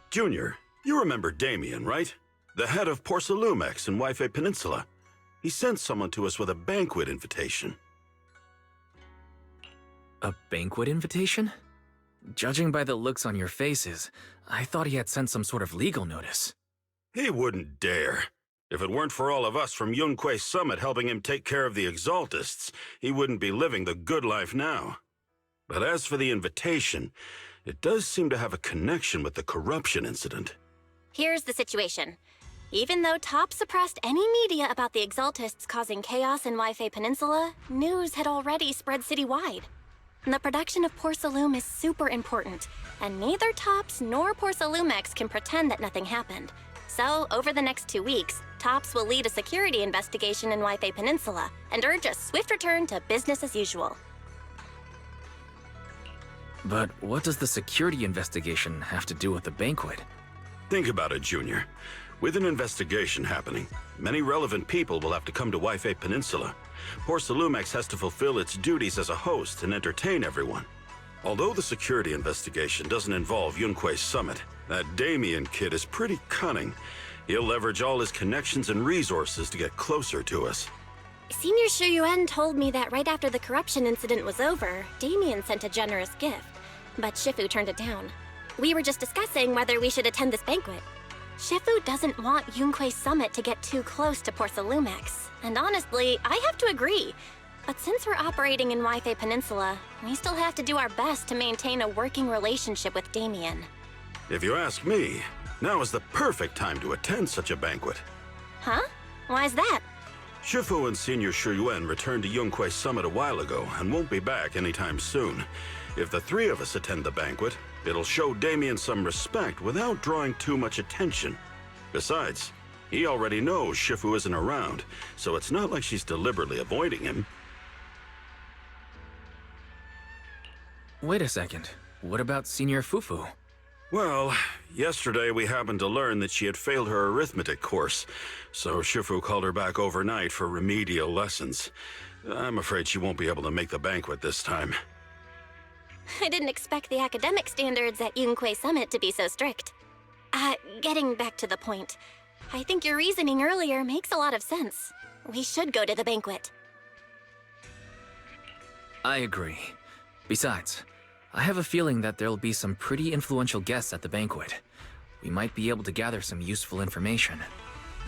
Junior, you remember Damian, right? The head of Porcelumex in Yifei Peninsula. He sent someone to us with a banquet invitation. A banquet invitation? Judging by the looks on your faces, I thought he had sent some sort of legal notice. He wouldn't dare. If it weren't for all of us from Yunquei Summit helping him take care of the Exaltists, he wouldn't be living the good life now. But as for the invitation, it does seem to have a connection with the corruption incident. Here's the situation. Even though Top suppressed any media about the Exaltists causing chaos in Yifei Peninsula, news had already spread citywide. The production of Porcelume is super important, and neither Tops nor Porcelumex can pretend that nothing happened. So, over the next 2 weeks, Tops will lead a security investigation in Yifei Peninsula and urge a swift return to business as usual. But what does the security investigation have to do with the banquet? Think about it, Junior. With an investigation happening, many relevant people will have to come to Yifei Peninsula. Porcelumex has to fulfill its duties as a host and entertain everyone. Although the security investigation doesn't involve Yunquei Summit, that Damian kid is pretty cunning. He'll leverage all his connections and resources to get closer to us. Senior Shuyuan told me that right after the corruption incident was over, Damian sent a generous gift, but Shifu turned it down. We were just discussing whether we should attend this banquet. Shifu doesn't want Yunquei Summit to get too close to Porcelumex, and honestly, I have to agree. But since we're operating in Yifei Peninsula, we still have to do our best to maintain a working relationship with Damian. If you ask me, now is the perfect time to attend such a banquet. Huh? Why's that? Shifu and Senior Shuyuan returned to Yunquei Summit a while ago and won't be back anytime soon. If the three of us attend the banquet, it'll show Damian some respect without drawing too much attention. Besides, he already knows Shifu isn't around, so it's not like she's deliberately avoiding him. Wait a second. What about Senior Fufu? Well, yesterday we happened to learn that she had failed her arithmetic course, so Shifu called her back overnight for remedial lessons. I'm afraid she won't be able to make the banquet this time. I didn't expect the academic standards at Yunquei Summit to be so strict. Getting back to the point, I think your reasoning earlier makes a lot of sense. We should go to the banquet. I agree. Besides, I have a feeling that there'll be some pretty influential guests at the banquet. We might be able to gather some useful information.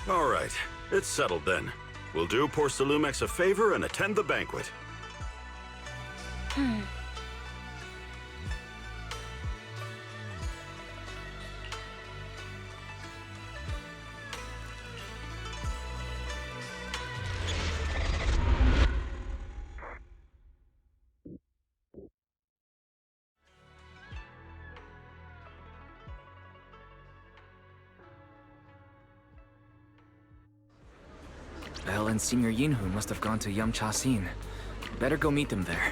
All right, it's settled then. We'll do Porcelumex a favor and attend the banquet. Belle and Senior Yinhu must have gone to Yamcha-sin. Better go meet them there.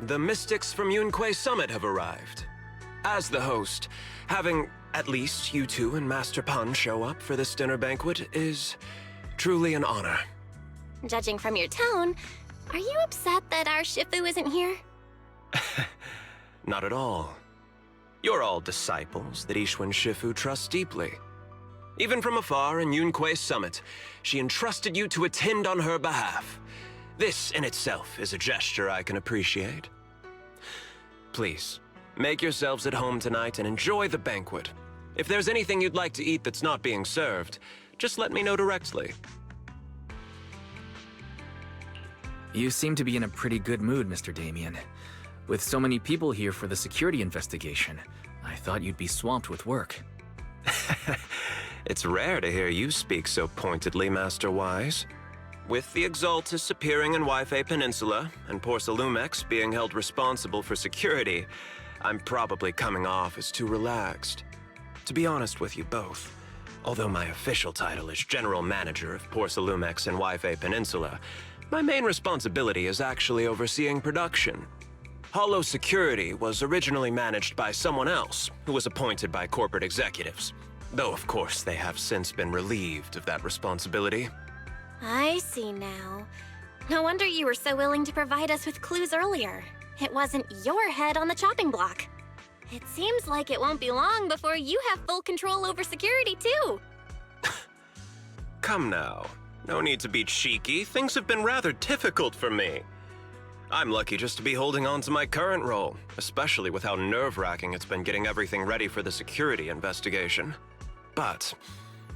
The mystics from Yunque Summit have arrived. As the host, having at least you two and Master Pan show up for this dinner banquet is truly an honor. Judging from your tone, are you upset that our Shifu isn't here? Not at all. You're all disciples that Ishwan Shifu trusts deeply. Even from afar in Yunque Summit, she entrusted you to attend on her behalf. This in itself is a gesture I can appreciate. Please, make yourselves at home tonight and enjoy the banquet. If there's anything you'd like to eat that's not being served, just let me know directly. You seem to be in a pretty good mood, Mr. Damian. With so many people here for the security investigation, I thought you'd be swamped with work. It's rare to hear you speak so pointedly, Master Wise. With the Exaltus appearing in Yifei Peninsula and Porcelumex being held responsible for security, I'm probably coming off as too relaxed. To be honest with you both, although my official title is General Manager of Porcelumex and Yifei Peninsula, my main responsibility is actually overseeing production. Hollow Security was originally managed by someone else who was appointed by corporate executives, though of course they have since been relieved of that responsibility. I see now. No wonder you were so willing to provide us with clues earlier. It wasn't your head on the chopping block. It seems like it won't be long before you have full control over security too. Come now. No need to be cheeky. Things have been rather difficult for me. I'm lucky just to be holding on to my current role, especially with how nerve-wracking it's been getting everything ready for the security investigation. But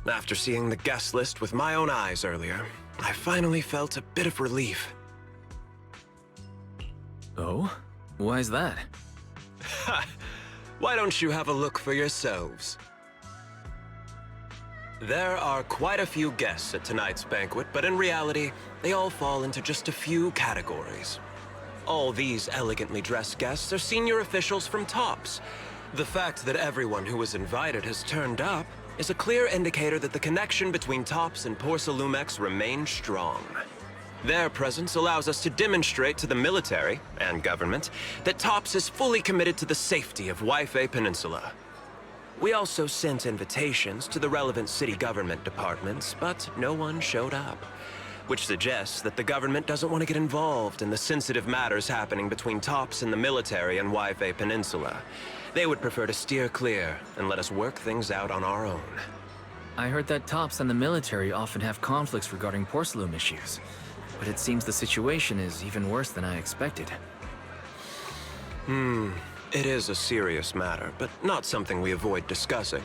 after seeing the guest list with my own eyes earlier, I finally felt a bit of relief. Oh? Why's that? Why don't you have a look for yourselves? There are quite a few guests at tonight's banquet, but in reality, they all fall into just a few categories. All these elegantly dressed guests are senior officials from TOPS. The fact that everyone who was invited has turned up is a clear indicator that the connection between TOPS and Porcelumex remains strong. Their presence allows us to demonstrate to the military and government that TOPS is fully committed to the safety of Yifei Peninsula. We also sent invitations to the relevant city government departments, but no one showed up, which suggests that the government doesn't want to get involved in the sensitive matters happening between TOPS and the military and Yifei Peninsula. They would prefer to steer clear and let us work things out on our own. I heard that TOPS and the military often have conflicts regarding Porcelume issues, but it seems the situation is even worse than I expected. It is a serious matter, but not something we avoid discussing.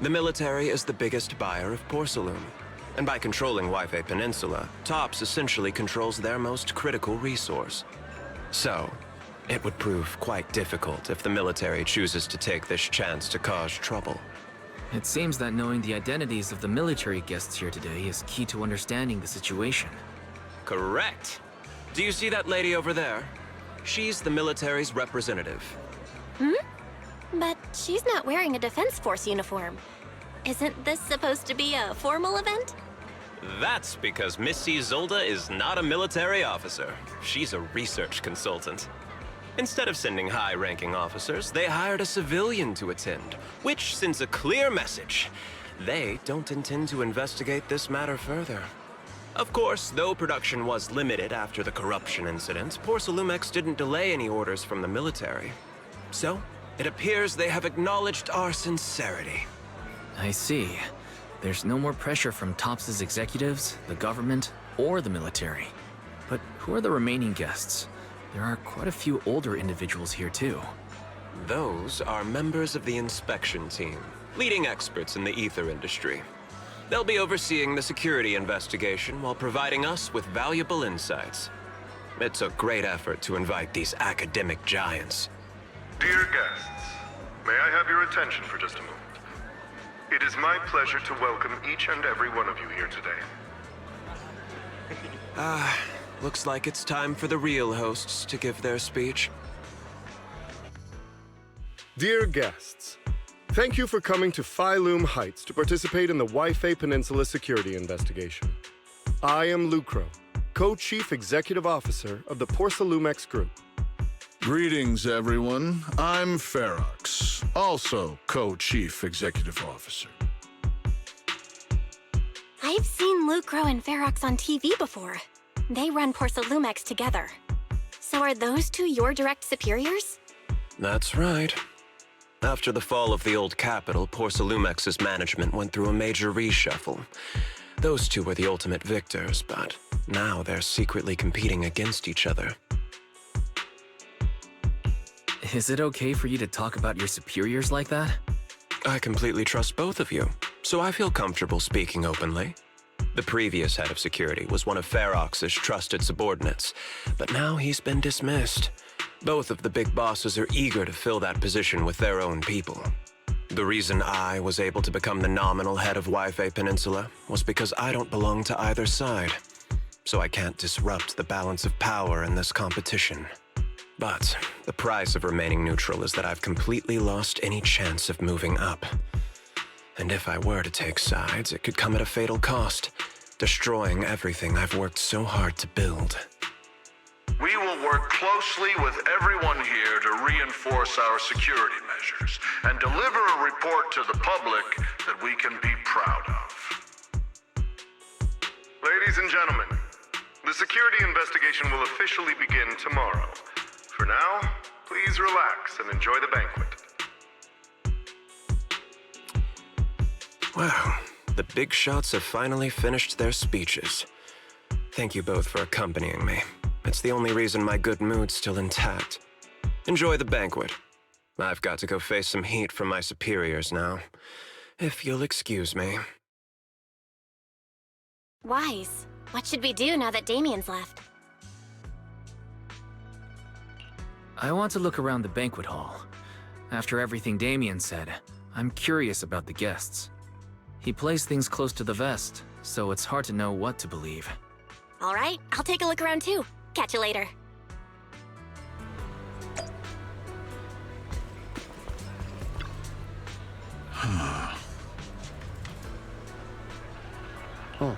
The military is the biggest buyer of Porcelume, and by controlling Yifei Peninsula, TOPS essentially controls their most critical resource. So, it would prove quite difficult if the military chooses to take this chance to cause trouble. It seems that knowing the identities of the military guests here today is key to understanding the situation. Correct. Do you see that lady over there? She's the military's representative. But she's not wearing a Defense Force uniform. Isn't this supposed to be a formal event? That's because Miss Isolde is not a military officer. She's a research consultant. Instead of sending high-ranking officers, they hired a civilian to attend, which sends a clear message. They don't intend to investigate this matter further. Of course, though production was limited after the corruption incident, Porcelumex didn't delay any orders from the military. So, it appears they have acknowledged our sincerity. I see. There's no more pressure from TOPS' executives, the government, or the military. But who are the remaining guests? There are quite a few older individuals here too. Those are members of the inspection team, leading experts in the ether industry. They'll be overseeing the security investigation while providing us with valuable insights. It took great effort to invite these academic giants. Dear guests, may I have your attention for just a moment? It is my pleasure to welcome each and every one of you here today. Looks like it's time for the real hosts to give their speech. Dear guests, thank you for coming to Failume Heights to participate in the Yifei Peninsula security investigation. I am Lucro, Co-Chief Executive Officer of the Porcelumex Group. Greetings, everyone. I'm Ferox, also Co-Chief Executive Officer. I've seen Lucro and Ferox on TV before. They run Porcelumex together. So are those two your direct superiors? That's right. After the fall of the old capital, Porcelumex's management went through a major reshuffle. Those two were the ultimate victors, but now they're secretly competing against each other. Is it okay for you to talk about your superiors like that? I completely trust both of you, so I feel comfortable speaking openly. The previous head of security was one of Ferox's trusted subordinates, but now he's been dismissed. Both of the big bosses are eager to fill that position with their own people. The reason I was able to become the nominal head of Wi-Fi Peninsula was because I don't belong to either side, so I can't disrupt the balance of power in this competition. But the price of remaining neutral is that I've completely lost any chance of moving up. And if I were to take sides, it could come at a fatal cost, destroying everything I've worked so hard to build. We will work closely with everyone here to reinforce our security measures and deliver a report to the public that we can be proud of. Ladies and gentlemen, the security investigation will officially begin tomorrow. For now, please relax and enjoy the banquet. Wow, the big shots have finally finished their speeches. Thank you both for accompanying me. It's the only reason my good mood's still intact. Enjoy the banquet. I've got to go face some heat from my superiors now. If you'll excuse me. Wise. What should we do now that Damian's left? I want to look around the banquet hall. After everything Damian said, I'm curious about the guests. He plays things close to the vest, so it's hard to know what to believe. All right, I'll take a look around too. Catch you later. Oh.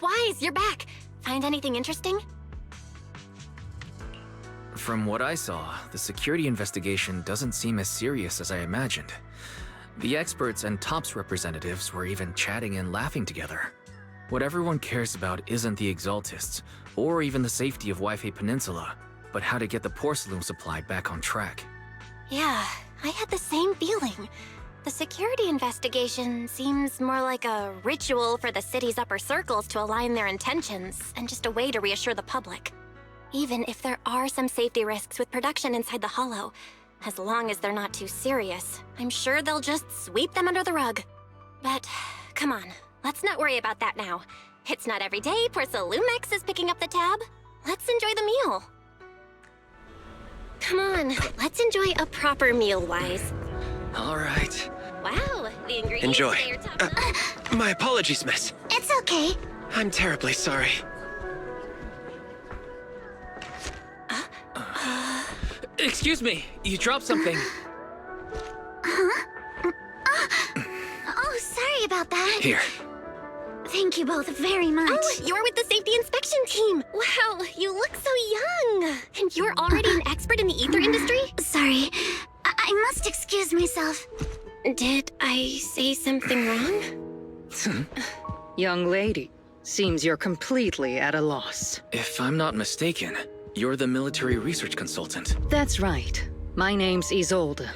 Wise, you're back. Find anything interesting? From what I saw, the security investigation doesn't seem as serious as I imagined. The experts and TOPS representatives were even chatting and laughing together. What everyone cares about isn't the Exaltists, or even the safety of Wi-Fi Peninsula. but how to get the porcelain supply back on track. Yeah, I had the same feeling. The security investigation seems more like a ritual for the city's upper circles to align their intentions, and just a way to reassure the public. Even if there are some safety risks with production inside the Hollow, as long as they're not too serious, I'm sure they'll just sweep them under the rug. But, come on, let's not worry about that now. It's not every day Porcelumex is picking up the tab. Let's enjoy the meal. Come on, let's enjoy a proper meal, Wise. All right. Wow, the ingredients Enjoy. today are top-notch. My apologies, miss. It's okay. I'm terribly sorry. Excuse me, you dropped something. Oh, sorry about that. Here. Thank you both very much. Oh, you're with the safety inspection team. Wow, you look so young. And you're already an expert in the ether industry? Sorry, I must excuse myself. Did I say something wrong? Young lady, seems you're completely at a loss. If I'm not mistaken, you're the military research consultant. That's right. My name's Isolde.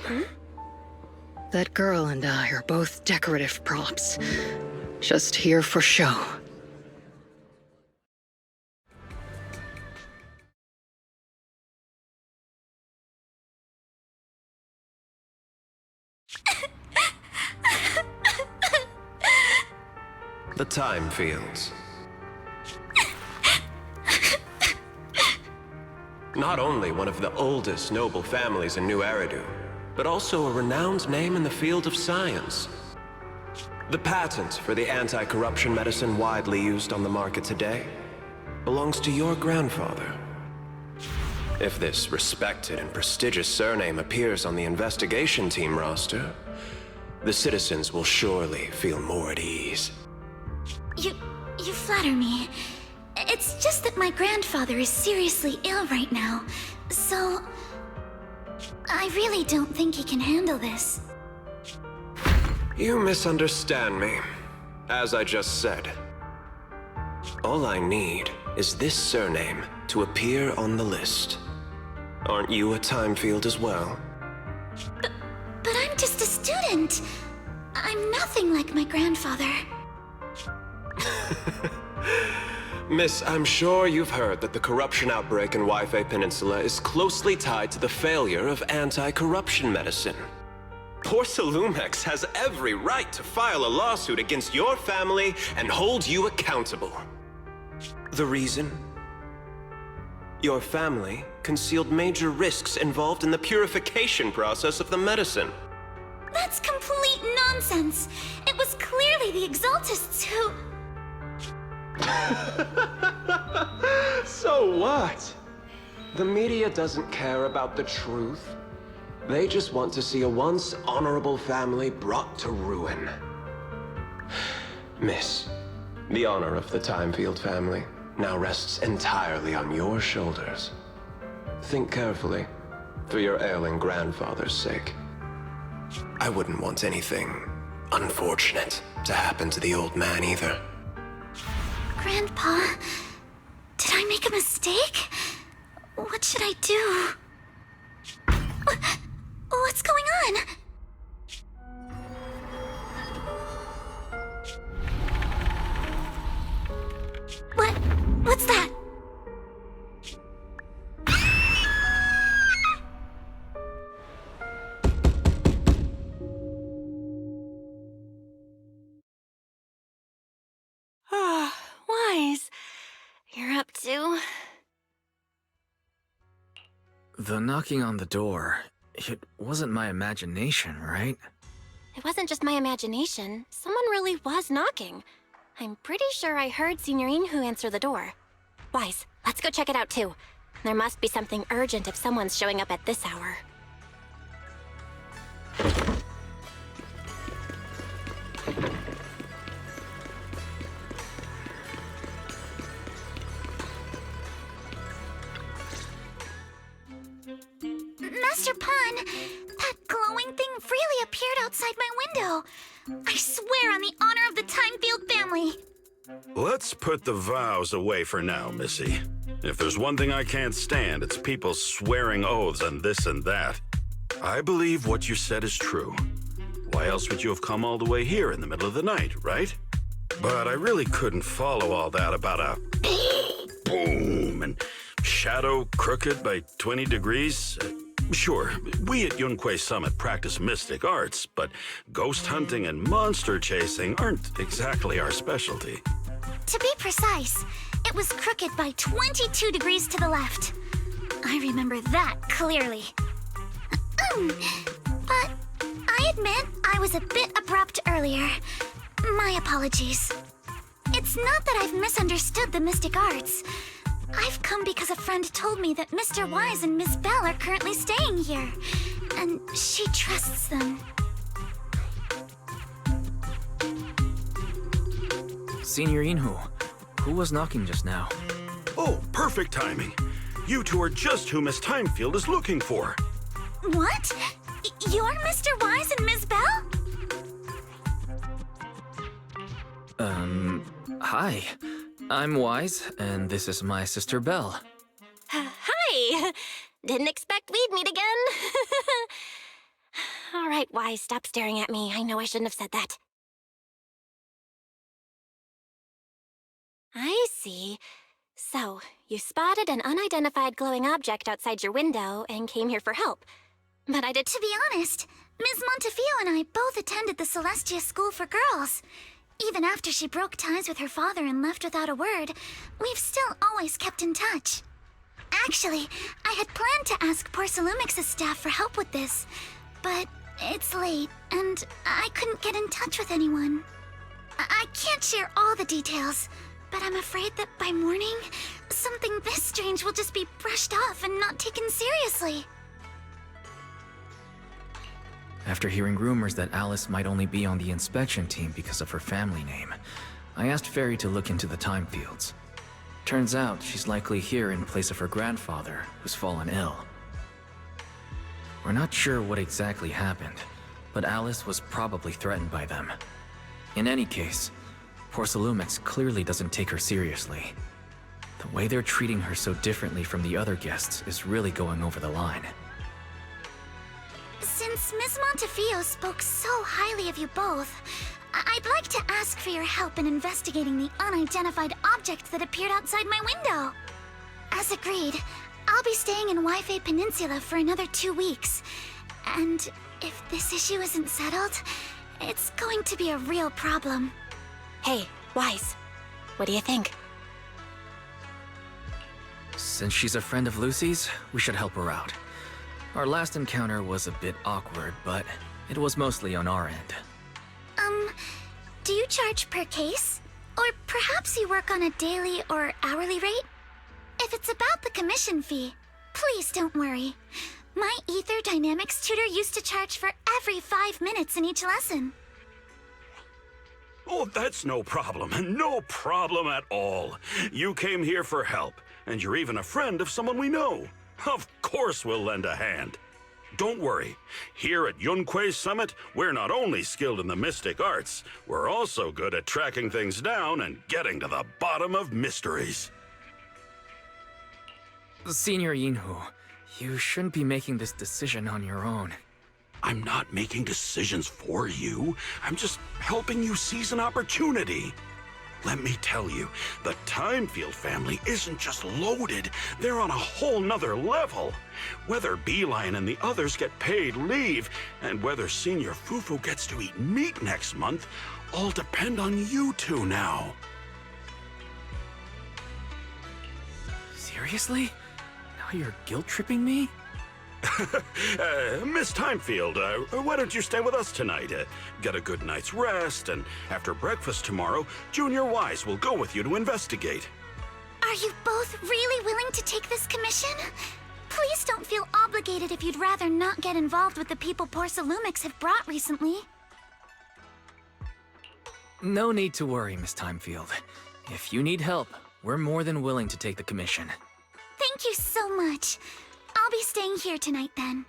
That girl and I are both decorative props. Just here for show. The time fields. Not only one of the oldest noble families in New Eridu, but also a renowned name in the field of science. The patent for the anti-corruption medicine widely used on the market today belongs to your grandfather. If this respected and prestigious surname appears on the investigation team roster, the citizens will surely feel more at ease. You flatter me. It's just that my grandfather is seriously ill right now, so I really don't think he can handle this. You misunderstand me. As I just said, all I need is this surname to appear on the list. Aren't you a time field as well? But I'm just a student. I'm nothing like my grandfather. Miss, I'm sure you've heard that the corruption outbreak in Waifei Peninsula is closely tied to the failure of anti-corruption medicine. Porcelumex has every right to file a lawsuit against your family and hold you accountable. The reason? Your family concealed major risks involved in the purification process of the medicine. That's complete nonsense. It was clearly the Exaltists who... So what? The media doesn't care about the truth. They just want to see a once honorable family brought to ruin. Miss, the honor of the Timefield family now rests entirely on your shoulders. Think carefully, for your ailing grandfather's sake. I wouldn't want anything unfortunate to happen to the old man either. Grandpa, did I make a mistake? What should I do? What's going on? What's that? Wise, you're up to... The knocking on the door, it wasn't my imagination, right? It wasn't just my imagination. Someone really was knocking. I'm pretty sure I heard Senior Yinhu answer the door. Wise, let's go check it out too. There must be something urgent if someone's showing up at this hour. Master Pan, that glowing thing really appeared outside my window. I swear on the honor of the Timefield family. Let's put the vows away for now, Missy. If there's one thing I can't stand, it's people swearing oaths and this and that. I believe what you said is true. Why else would you have come all the way here in the middle of the night, right? But I really couldn't follow all that about a boom and shadow crooked by 20 degrees. Sure, we at Yunquay Summit practice mystic arts, but ghost hunting and monster chasing aren't exactly our specialty. To be precise, it was crooked by 22 degrees to the left. I remember that clearly. But I admit I was a bit abrupt earlier. My apologies. It's not that I've misunderstood the mystic arts. I've come because a friend told me that Mr. Wise and Miss Belle are currently staying here, and she trusts them. Senior Yinhu, who was knocking just now? Oh, perfect timing. You two are just who Miss Timefield is looking for. What? You're Mr. Wise and Miss Belle? Hi. I'm Wise, and this is my sister Belle. Hi! Didn't expect we'd meet again. All right, Wise, stop staring at me. I know I shouldn't have said that. I see. So, you spotted an unidentified glowing object outside your window and came here for help. But I did. To be honest, Ms. Montefiore and I both attended the Celestia School for Girls. Even after she broke ties with her father and left without a word, we've still always kept in touch. Actually, I had planned to ask Porcelumex's staff for help with this, but it's late, and I couldn't get in touch with anyone. I can't share all the details, but I'm afraid that by morning, something this strange will just be brushed off and not taken seriously. After hearing rumors that Alice might only be on the inspection team because of her family name, I asked Fairy to look into the time fields. Turns out she's likely here in place of her grandfather, who's fallen ill. We're not sure what exactly happened, but Alice was probably threatened by them. In any case, Porcelumex clearly doesn't take her seriously. The way they're treating her so differently from the other guests is really going over the line. Since Ms. Montefiore spoke so highly of you both, I'd like to ask for your help in investigating the unidentified object that appeared outside my window. As agreed, I'll be staying in Wi-Fi Peninsula for another 2 weeks. And if this issue isn't settled, it's going to be a real problem. Hey, Wise, what do you think? Since she's a friend of Lucy's, we should help her out. Our last encounter was a bit awkward, but it was mostly on our end. Do you charge per case? Or perhaps you work on a daily or hourly rate? If it's about the commission fee, please don't worry. My Ether Dynamics tutor used to charge for every 5 minutes in each lesson. Oh, that's no problem. No problem at all. You came here for help, and you're even a friend of someone we know. Of course we'll lend a hand. Don't worry. Here at Yunquay Summit, we're not only skilled in the mystic arts, we're also good at tracking things down and getting to the bottom of mysteries. Senior Yinhu, you shouldn't be making this decision on your own. I'm not making decisions for you. I'm just helping you seize an opportunity. Let me tell you, the Timefield family isn't just loaded, they're on a whole nother level. Whether Beeline and the others get paid leave, and whether Senior Fufu gets to eat meat next month, all depend on you two now. Seriously? Now you're guilt-tripping me? Miss Timefield, why don't you stay with us tonight? Get a good night's rest, and after breakfast tomorrow, Junior Wise will go with you to investigate. Are you both really willing to take this commission? Please don't feel obligated if you'd rather not get involved with the people Porcelumex have brought recently. No need to worry, Miss Timefield. If you need help, we're more than willing to take the commission. Thank you so much. I'll be staying here tonight then.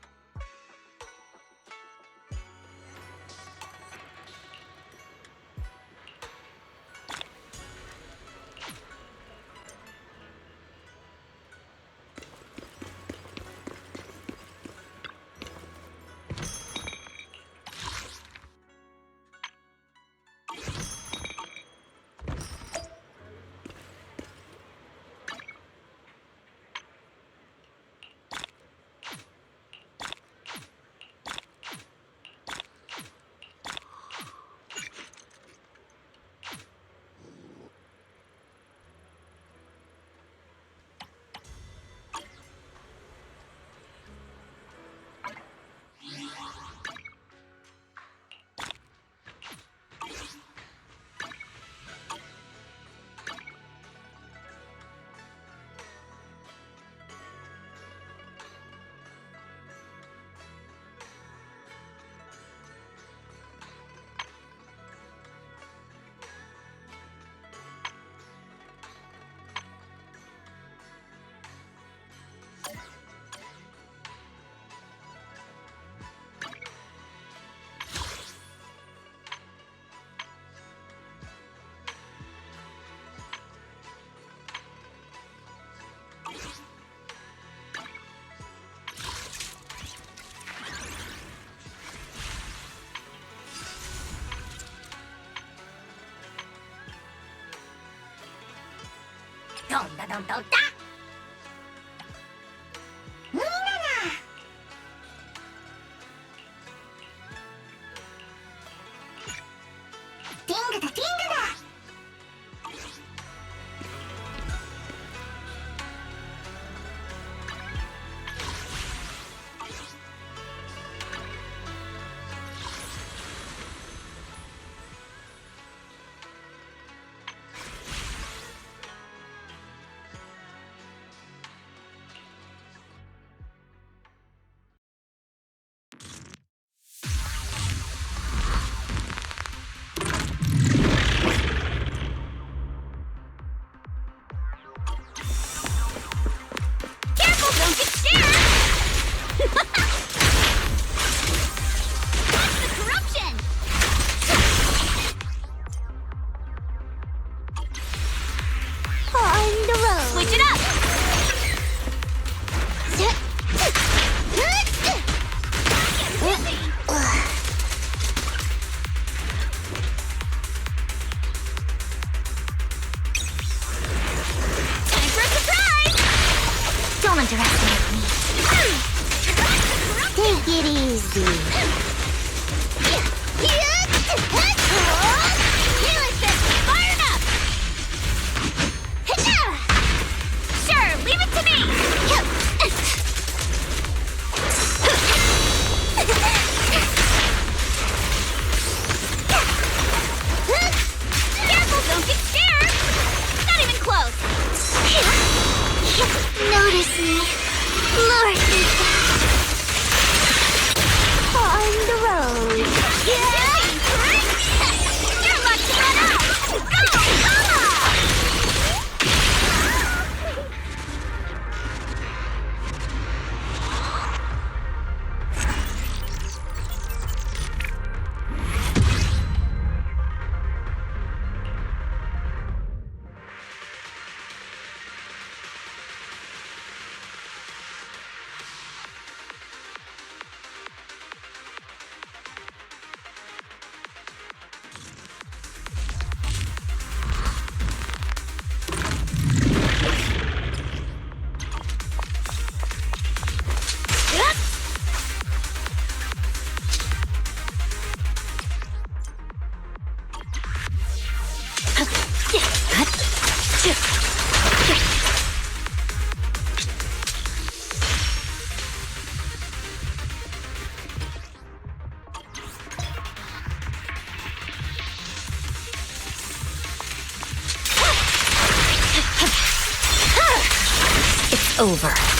Over.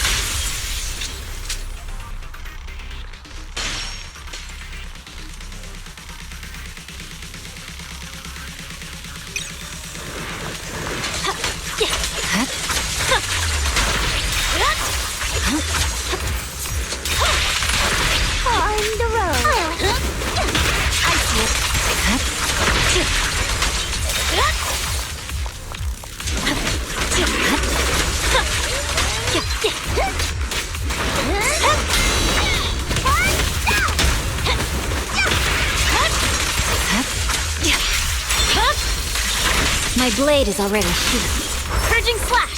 My blade is already sheathed. Purging slash!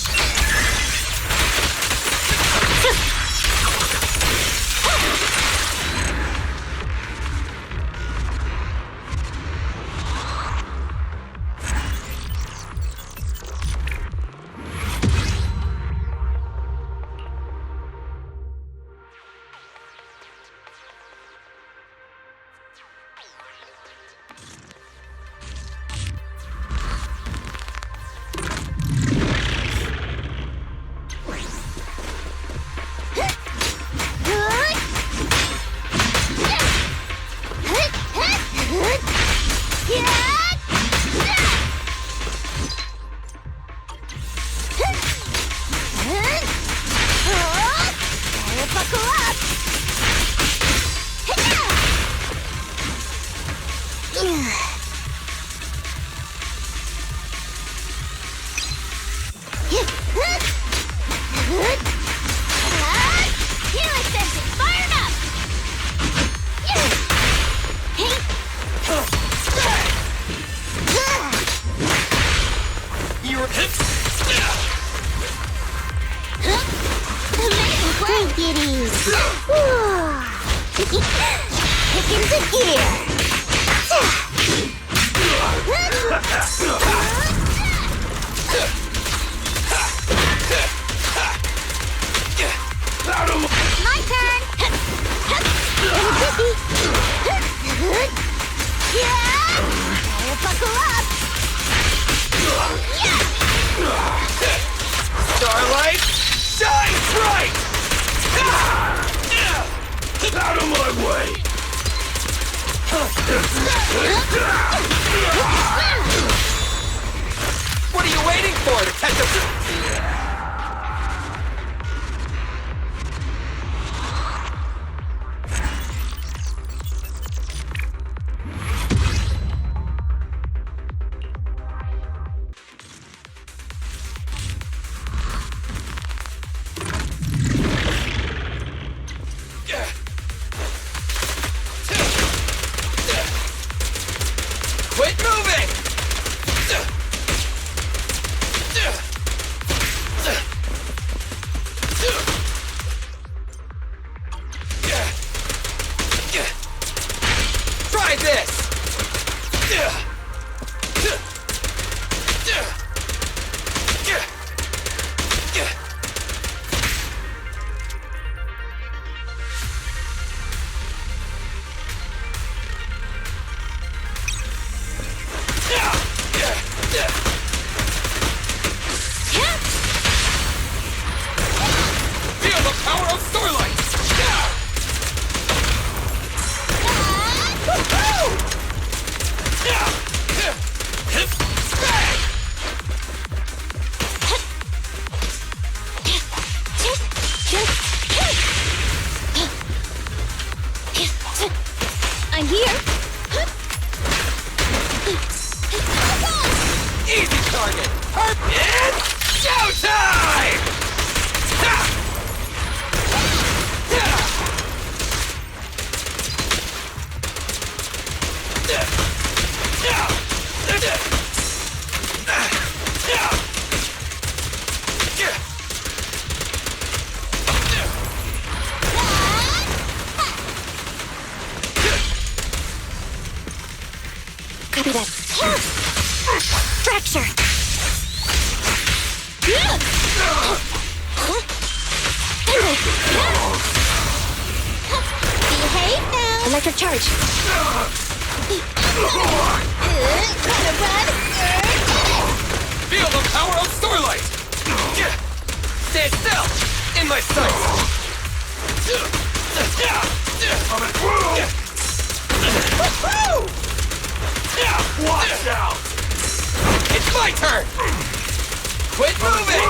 it easy. Kick into gear. My turn. Better buckle up. Starlight, shine bright! Out of my way! What are you waiting for to catch up? Quit moving! Try this! Feel the power of Starlight! I'm here. Easy target! It's showtime! Copy that. Fracture. Behave now. Electric charge. Gotta run. Feel the power of Starlight! Stand still! In my sights! Watch out! It's my turn! Quit moving!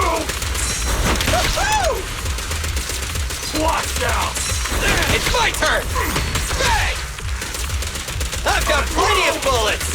Watch out! It's my turn! Bang! I've got plenty of bullets!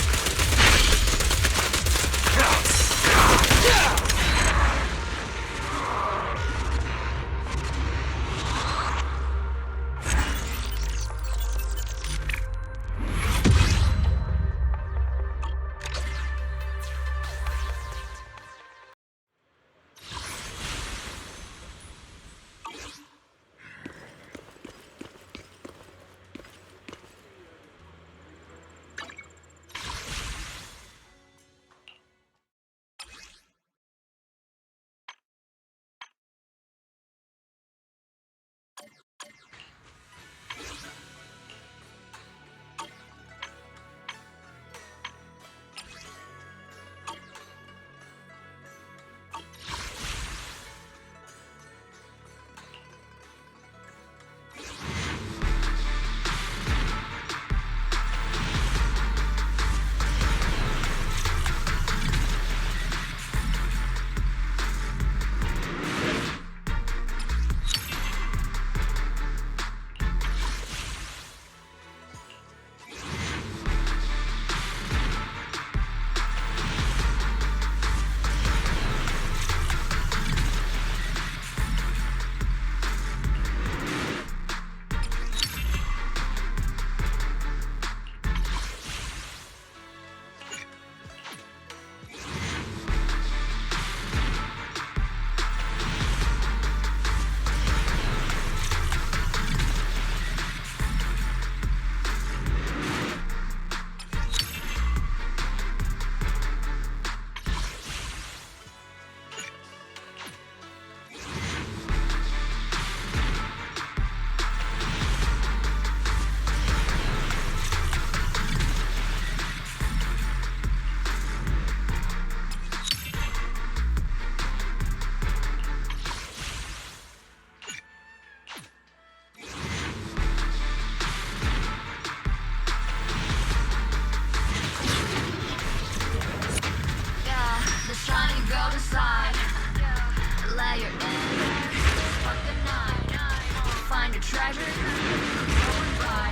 treasures going by.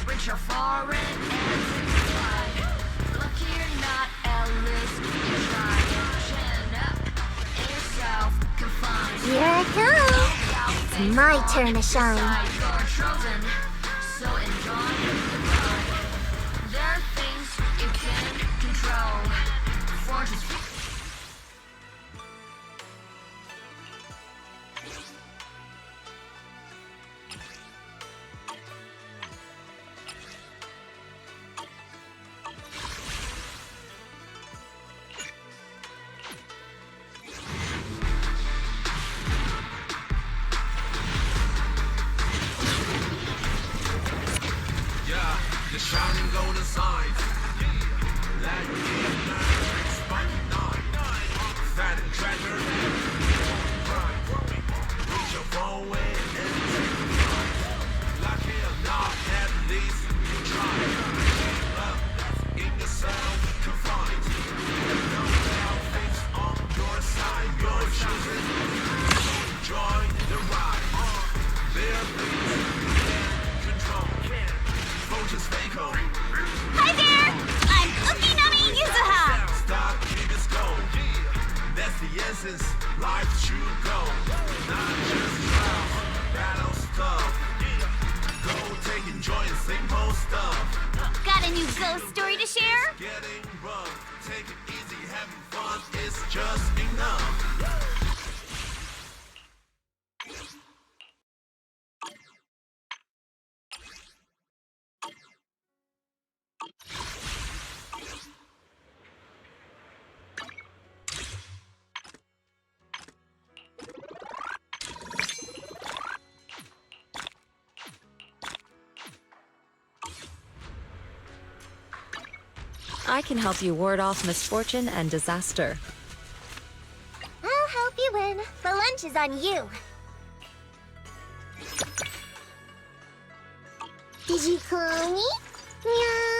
Reach your foreign and fly. Lucky or not, at least you try. Chin up, in yourself, confined. Here I come. It's my turn to shine. You're chosen, so enjoy the ride. There are things you can control. Fortune's the shining golden signs. That you nerd, spiky nine. That treasure reach your phone and take a flight. Lucky or not, at least you try. Up in yourself, confined. No doubt, things on your side, you're choosing. Enjoy the ride. There are things you can't control. Fortune's fake home. Hi there! I'm Ukinami Yuzuha! Stop, keep it go. That's the essence. Life should go. Not just trials, battles, stuff. Go take and joy in simple stuff. Got a new ghost story to share? Getting rough, take it easy, having fun is just enough. I can help you ward off misfortune and disaster. I'll help you win. The lunch is on you. Did you call me? Meow.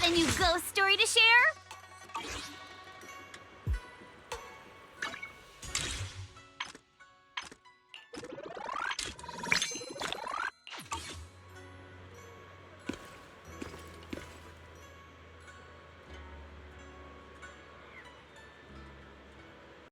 Got a new ghost story to share?